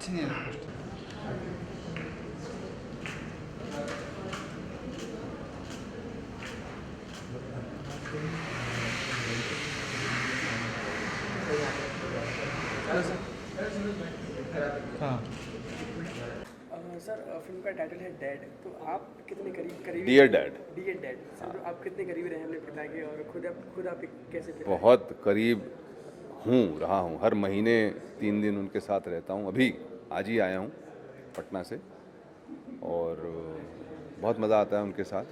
अच्छी नहीं है पोस्ट। हाँ सर फिल्म का टाइटल है डैड, तो आप कितने करीबी dear dad. Dear dad sir, तो आप कितने करीबी रहे अपने पिता के, और खुद आप कैसे पिता हैं? बहुत करीब रहा हूँ। हर महीने 3 दिन उनके साथ रहता हूँ। अभी आज ही आया हूँ पटना से, और बहुत मज़ा आता है उनके साथ।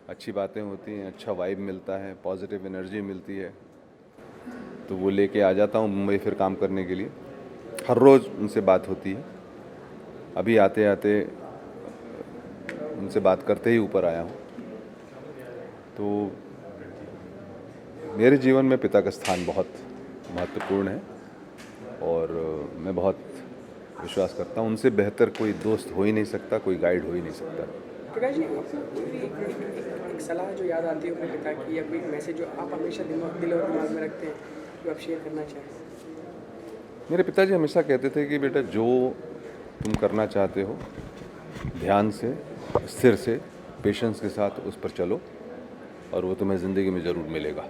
अच्छी बातें होती हैं, अच्छा वाइब मिलता है, पॉजिटिव एनर्जी मिलती है, तो वो लेके आ जाता हूँ मुंबई फिर काम करने के लिए। हर रोज़ उनसे बात होती है। अभी आते आते उनसे बात करते ही ऊपर आया हूँ। तो मेरे जीवन में पिता का स्थान बहुत महत्वपूर्ण है, और मैं बहुत विश्वास करता हूँ उनसे बेहतर कोई दोस्त हो ही नहीं सकता, कोई गाइड हो ही नहीं सकता। प्रकाश जी, आपको कोई भी एक सलाह जो याद आती है अपने पिता की, या कोई मैसेज जो आप हमेशा दिल और दिमाग में रखते हैं, जो आप शेयर करना चाहें? मेरे पिताजी हमेशा कहते थे कि बेटा, जो तुम करना चाहते हो ध्यान से, स्थिर से, पेशेंस के साथ उस पर चलो, और वो तुम्हें ज़िंदगी में ज़रूर मिलेगा।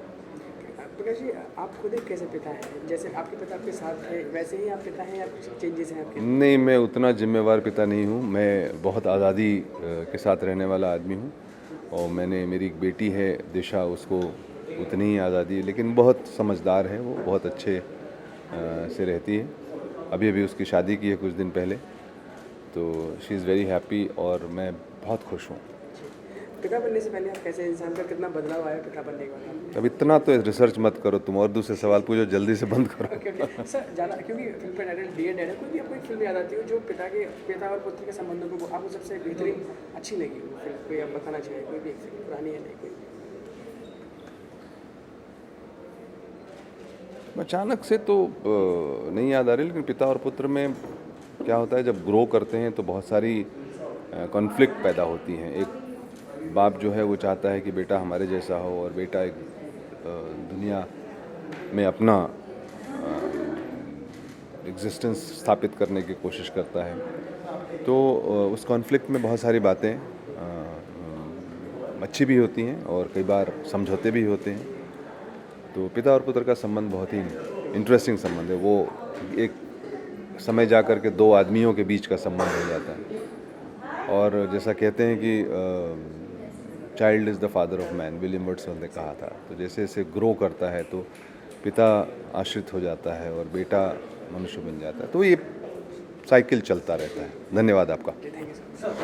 प्रकाश जी, आप खुद एक कैसे पिता हैं? जैसे आपके पिता आपके साथ थे वैसे ही आप पिता हैं, या कुछ चेंजेस हैं आपके? नहीं, मैं उतना जिम्मेवार पिता नहीं हूँ। मैं बहुत आज़ादी के साथ रहने वाला आदमी हूँ, और मेरी एक बेटी है दिशा, उसको उतनी ही आज़ादी है, लेकिन बहुत समझदार है वो, बहुत अच्छे से रहती है। अभी अभी उसकी शादी की है कुछ दिन पहले, तो शी इज़ वेरी हैप्पी, और मैं बहुत खुश हूँ। पिता बनने से पहले आप कैसे इंसान का कितना बदलाव आया पिता बनने के बाद? अब इतना तो रिसर्च मत करो तुम, और दूसरे सवाल पूछो, जल्दी से बंद करो। ओके सर, ज़्यादा क्योंकि फिल्म का टाइटल डियर डैड है, कोई भी आपको एक फिल्म याद आती हो जो पिता और पुत्र के संबंधों को आपको सबसे बेहतरीन अच्छी लगी वो फिल्म, कोई आप बताना चाहिए? कोई भी एक फिल्म, पुरानी है नहीं कोई? अचानक से तो नहीं याद आ रही, लेकिन पिता और पुत्र में क्या होता है, जब ग्रो करते हैं तो बहुत सारी कॉन्फ्लिक्ट पैदा होती हैं। एक बाप जो है वो चाहता है कि बेटा हमारे जैसा हो, और बेटा एक दुनिया में अपना एग्जिस्टेंस स्थापित करने की कोशिश करता है। तो उस कॉन्फ्लिक्ट में बहुत सारी बातें अच्छी भी होती हैं, और कई बार समझौते भी होते हैं। तो पिता और पुत्र का संबंध बहुत ही इंटरेस्टिंग संबंध है। वो एक समय जा कर के दो आदमियों के बीच का संबंध हो जाता है, और जैसा कहते हैं कि child is the father of man, William Wordsworth ने कहा था। तो जैसे जैसे ग्रो करता है तो पिता आश्रित हो जाता है और बेटा मनुष्य बन जाता है, तो ये साइकिल चलता रहता है। धन्यवाद आपका। Thank you sir.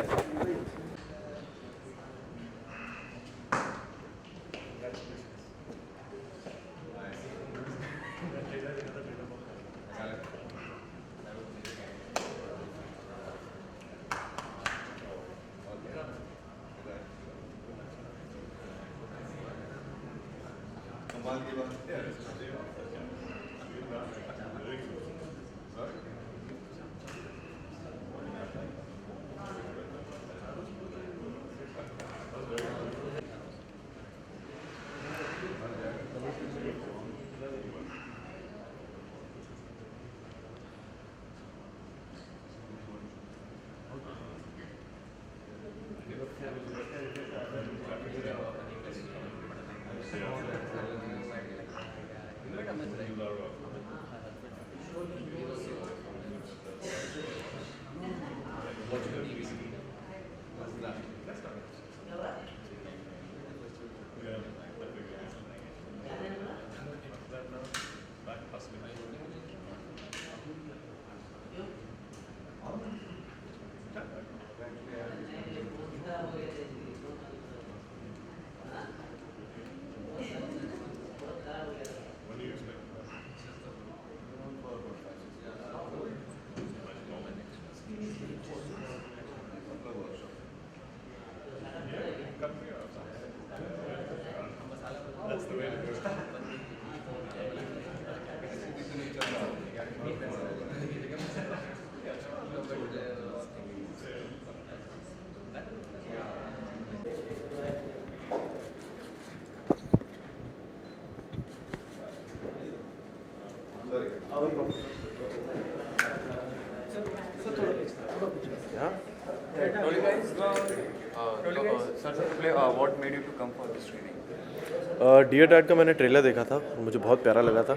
सर सबसे पहले what made you to come for this training? Dear dad का मैंने ट्रेलर देखा था, मुझे बहुत प्यारा लगा था।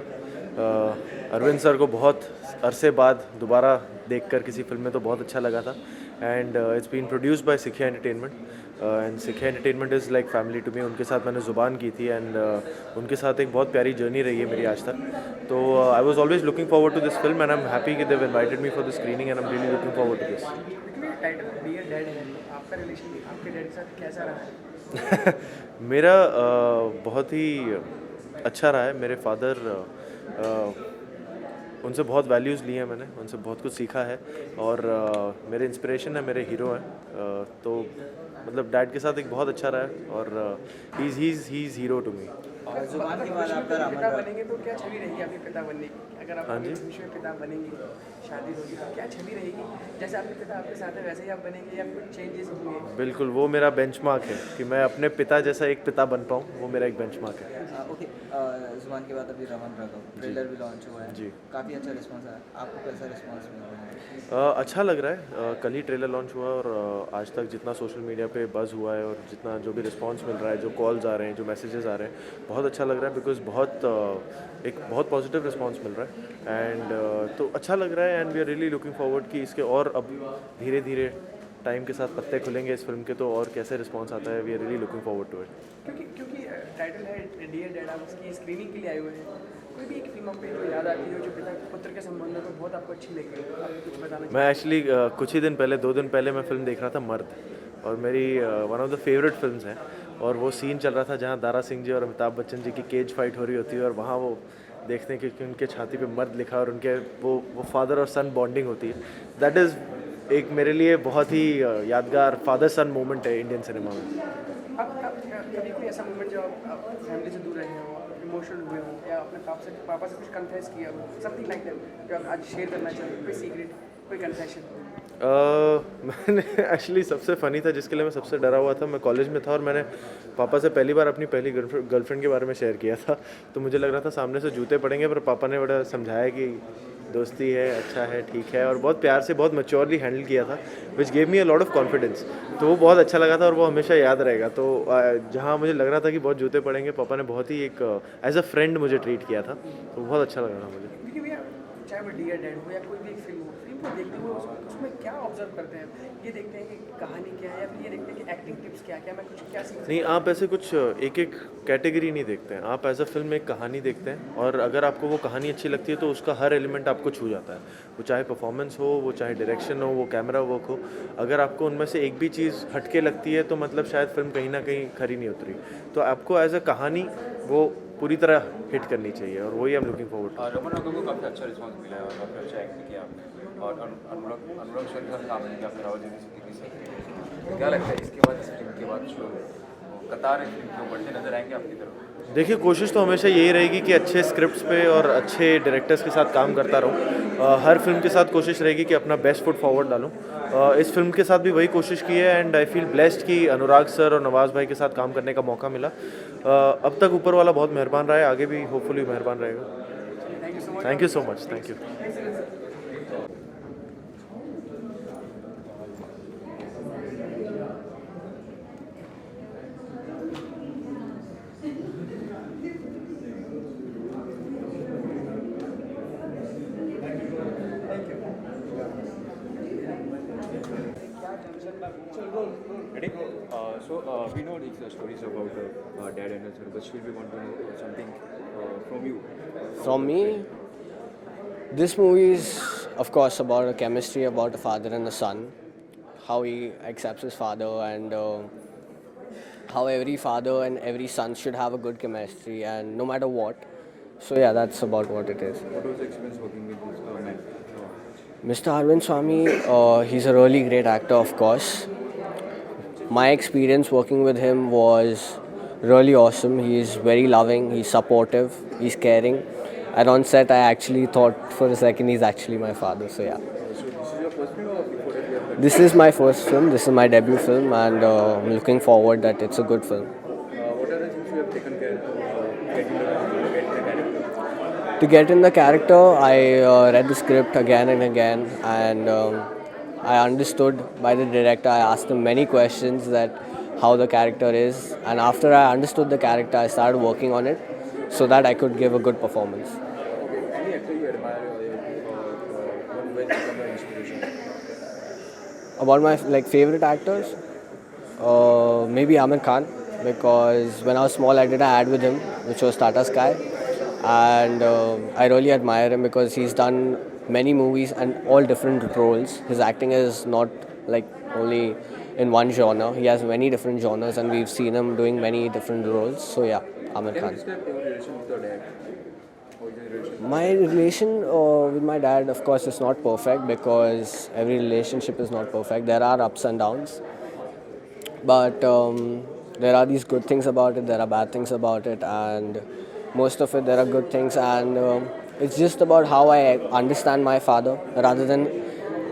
अरविंद सर को बहुत अरसे बाद दोबारा देखकर किसी फिल्म में तो बहुत अच्छा लगा था। And it's been produced by Sikhya entertainment and Sikhya entertainment is like family to me. उनके साथ मैंने ज़ुबान की थी एंड उनके साथ एक बहुत प्यारी जर्नी रही है मेरी आज तक। तो I was always looking forward to this film and I am happy कि Dev invited me for this screening and I am really looking forward to this. क्योंकि टाइटल डियर डैड है, आपका रिलेशन आपके डैड के साथ कैसा रहा है? मेरा बहुत ही अच्छा रहा है। मेरे फादर उनसे बहुत वैल्यूज़ लिए हैं मैंने, उनसे बहुत कुछ सीखा है और मेरे इंस्पिरेशन है, मेरे हीरो हैं। तो मतलब डैड के साथ एक बहुत अच्छा रहा है और he is hero to me. Zubaan के बाद आपका पिता बनेंगे तो क्या छवि रहेगी आपके पिता बनने की? अगर आप हाँ जी। भविष्य में पिता बनेंगे, शादी होगी तो क्या छवि रहेगी? जैसे आपके पिता आपके साथ है वैसे ही आप बनेंगे या कुछ चेंजेस होंगे? बिल्कुल, वो मेरा बेंचमार्क है कि मैं अपने पिता जैसा एक पिता बन पाऊँ, वो मेरा एक बेंचमार्क है। ओके, जुबान के बाद अभी रमन राघव ट्रेलर भी लॉन्च हुआ है जी। काफ़ी अच्छा रिस्पांस है, आपको कैसा रिस्पांस मिल रहा है? अच्छा लग रहा है। कल ही ट्रेलर लॉन्च हुआ और आज तक जितना सोशल मीडिया पे बज़ हुआ है और जितना जो भी रिस्पांस मिल रहा है, जो कॉल्स आ रहे हैं, जो मैसेजेस आ रहे हैं, बहुत अच्छा लग रहा है बिकॉज एक बहुत पॉजिटिव रिस्पांस मिल रहा है एंड तो अच्छा लग रहा है and we are really looking forward कि इसके और अब धीरे धीरे टाइम के साथ पत्ते खुलेंगे इस फिल्म के तो और कैसे रिस्पांस आता है। We are really looking forward to it. क्योंकि टाइटल है डियर डैड, आप उसकी स्क्रीनिंग के लिए आए हुए हैं। कोई भी एक फिल्म आपको जो याद आती है जो पिता पुत्र के संबंधों में बहुत आपको अच्छी लगी हो, आप कुछ बताना मैं एक्चुअली कुछ ही दिन पहले 2 दिन पहले मैं फ़िल्म देख रहा था मर्द और मेरी one of the favourite films हैं और वो सीन चल रहा था जहाँ दारा सिंह जी और अमिताभ बच्चन जी की केज फाइट हो रही होती है और वहाँ वो देखते हैं कि उनके छाती पे मर्द लिखा और उनके वो फादर और सन बॉन्डिंग होती है। दैट इज़ एक मेरे लिए बहुत ही यादगार फादर सन मोमेंट है इंडियन सिनेमा में। आप कभी कोई ऐसा मोमेंट जो आप फैमिली से दूर रहे हो, इमोशनल हुए हो या अपने पापा से कुछ कन्फेस किया हो, समथिंग लाइक दैट जो आप आज शेयर करना चाहिए, कोई सीक्रेट, कोई कन्फेशन? मैंने एक्चुअली सबसे फ़नी था जिसके लिए मैं सबसे डरा हुआ था, मैं कॉलेज में था और मैंने पापा से पहली बार अपनी पहली गर्लफ्रेंड के बारे में शेयर किया था। तो मुझे लग रहा था सामने से जूते पड़ेंगे, पर पापा ने बड़ा समझाया कि दोस्ती है, अच्छा है, ठीक है, और बहुत प्यार से बहुत मैच्योरली हैंडल किया था which gave me a lot of confidence. तो वो बहुत अच्छा लगा था और वो हमेशा याद रहेगा। तो जहाँ मुझे लग रहा था कि बहुत जूते पड़ेंगे, पापा ने बहुत ही एक एज अ फ्रेंड मुझे ट्रीट किया था, तो बहुत अच्छा लगा था मुझे। क्योंकि भैया चाहे वो डियर डैड हो या कोई भी एक फिल्म हो, फिल्म को देखते हुए उसमें क्या ऑब्जर्व करते हैं? ये देखते हैं कि कहानी क्या है या फिर ये देखते हैं कि एक्टिंग टिप्स क्या मैं कुछ क्या सीख नहीं, आप ऐसे कुछ एक एक कैटेगरी नहीं देखते हैं, आप एज अ फिल्म एक कहानी देखते हैं और अगर आपको वो कहानी अच्छी लगती है तो उसका हर एलिमेंट आपको छू जाता है। वो चाहे परफॉर्मेंस हो, वो चाहे डायरेक्शन हो, वो कैमरा वर्क हो, अगर आपको उनमें से एक भी चीज़ हटके लगती है तो मतलब शायद फिल्म कहीं ना कहीं खरी नहीं उतरी। तो आपको एज अ कहानी वो पूरी तरह हिट करनी चाहिए और वही हम looking forward to. Raman Raghav को काफ़ी अच्छा रिस्पांस मिला है और काफ़ी अच्छा एक्टिंग किया आपने और अनुराग शर्मा का काम किया आपने रावल जी सिद्दीकी सर। क्या लगता है इसके बाद इस फिल्म के बाद जो कतार है फिल्म के बढ़ते नजर आएंगे आपकी तरफ? देखिए, कोशिश तो हमेशा यही रहेगी कि अच्छे स्क्रिप्ट्स पे और अच्छे डायरेक्टर्स के साथ काम करता रहूँ। हर फिल्म के साथ कोशिश रहेगी कि अपना बेस्ट फुट फॉरवर्ड डालूँ। इस फिल्म के साथ भी वही कोशिश की है एंड आई फील ब्लेस्ड कि अनुराग सर और नवाज़ भाई के साथ काम करने का मौका मिला। अब तक ऊपर वाला बहुत मेहरबान रहा है, आगे भी होपफुली मेहरबान रहेगा। Thank you so much. Thank you. Ready? We know these stories about dad and son, but still we want to know something from you. From me, this movie is, of course, about a chemistry, about a father and a son, how he accepts his father, and how every father and every son should have a good chemistry, and no matter what. So yeah, that's about what it is. What was the experience working with this man? Mr. Arvind Swamy, he's a really great actor, of course. My experience working with him was really awesome. He's very loving, he's supportive, he's caring. And on set, I actually thought for a second he's actually my father. So yeah. So this is your first film or before that you have This is my first film, this is my debut film, and I'm looking forward that it's a good film. what are the things you have taken care of get in the character? To get in the character, I read the script again and again, and I understood by the director. I asked him many questions that how the character is, and after I understood the character, I started working on it so that I could give a good performance. Okay, any actor you admire or one will become your inspiration? About my favorite actors, maybe Amir Khan, because when I was small I did an ad with him which was Tata Sky, and I really admire him because he's done many movies and all different roles. His acting is not like only in one genre. He has many different genres and we've seen him doing many different roles. So yeah, Amir Can you Khan. describe your relation with your dad? How is your relation? My relation with my dad, of course, is not perfect because every relationship is not perfect. There are ups and downs, but there are these good things about it, there are bad things about it, and most of it there are good things, and it's just about how I understand my father rather than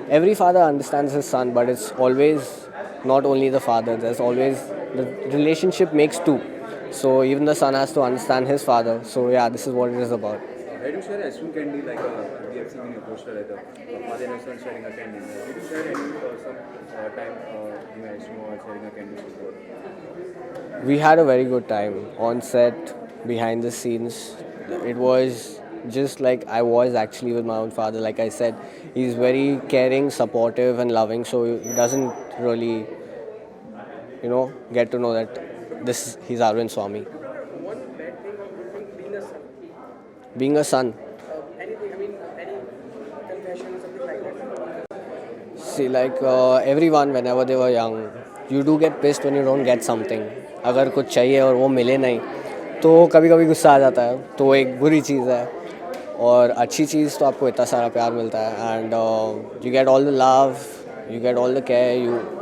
every father understands his son, but it's always not only the father, there's always the relationship makes two. So even the son has to understand his father. So yeah, this is what it is about. Did you share ice cream candy like we have seen in your poster, like father and son sharing a candy? Did you share any some time giving ice cream or sharing a candy before? We had a very good time on set, behind the scenes. It was just like I was actually with my own father. Like I said, he's very caring, supportive, and loving. So he doesn't really, get to know that he's Arvind Swamy. One bad thing or good thing being a son. Being a son, Anything, I mean, any confession or something like that. see, like everyone, whenever they were young, you do get pissed when you don't get something. अगर कुछ चाहिए और वो मिले नहीं तो कभी कभी गुस्सा आ जाता है, तो वो एक बुरी चीज़ है. और अच्छी चीज़ तो आपको इतना सारा प्यार मिलता है, and you get all the love, you get all the care,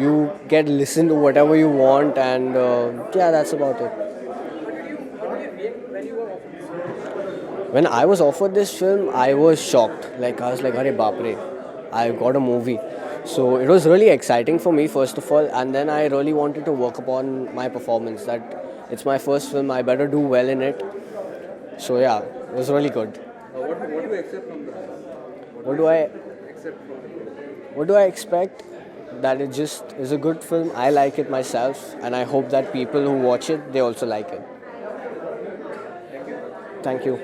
you get listen to whatever you want, and yeah, that's about it. How did you react when you were offered this role? When I was offered this film, I was shocked. Like I was like, "Arey baap re, I got a movie." So it was really exciting for me first of all, and then I really wanted to work upon my performance. That it's my first film, I better do well in it. So yeah, it was really good. What do you accept from the What do I accept from the film? What do I expect? That it just is a good film. I like it myself, and I hope that people who watch it, they also like it. Thank you.